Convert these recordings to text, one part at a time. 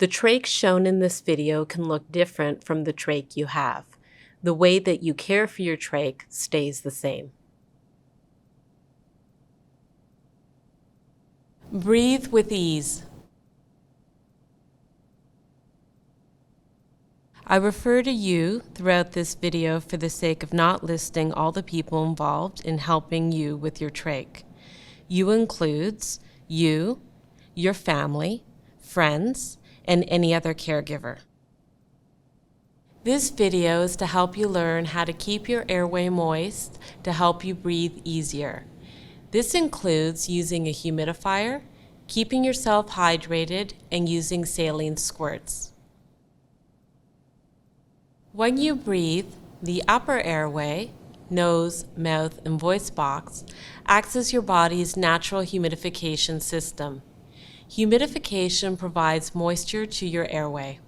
The trach shown in this video can look different from the trach you have. The way that you care for your trach stays the same. Breathe with ease. I refer to you throughout this video for the sake of not listing all the people involved in helping you with your trach. You includes you, your family, friends, and any other caregiver. This video is to help you learn how to keep your airway moist to help you breathe easier. This includes using a humidifier, keeping yourself hydrated, and using saline squirts. When you breathe, the upper airway, nose, mouth, and voice box, acts as your body's natural humidification system. Humidification provides moisture to your airway.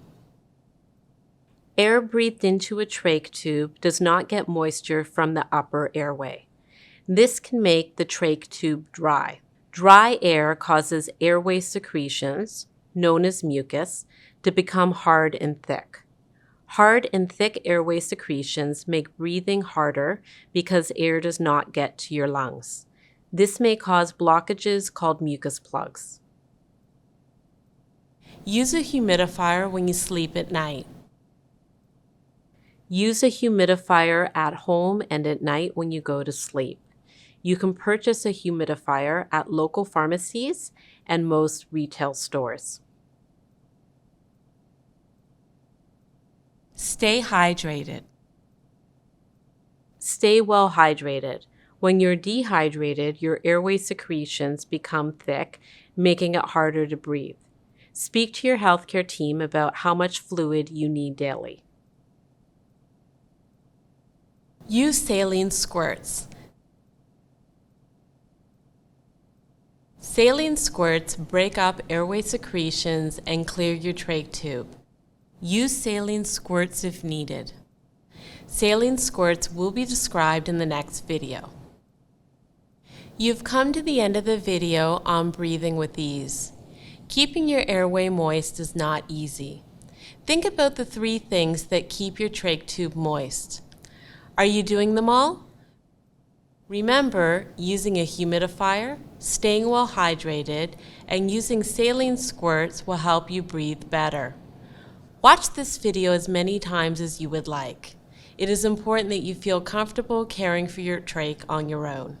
Air breathed into a trach tube does not get moisture from the upper airway. This can make the trach tube dry. Dry air causes airway secretions, known as mucus, to become hard and thick. Hard and thick airway secretions make breathing harder because air does not get to your lungs. This may cause blockages called mucus plugs. Use a humidifier when you sleep at night. Use a humidifier at home and at night when you go to sleep. You can purchase a humidifier at local pharmacies and most retail stores. Stay hydrated. Stay well hydrated. When you're dehydrated, your airway secretions become thick, making it harder to breathe. Speak to your healthcare team about how much fluid you need daily. Use saline squirts. Saline squirts break up airway secretions and clear your trach tube. Use saline squirts if needed. Saline squirts will be described in the next video. You've come to the end of the video on breathing with ease. Keeping your airway moist is not easy. Think about the 3 things that keep your trach tube moist. Are you doing them all? Remember, using a humidifier, staying well hydrated, and using saline squirts will help you breathe better. Watch this video as many times as you would like. It is important that you feel comfortable caring for your trach on your own.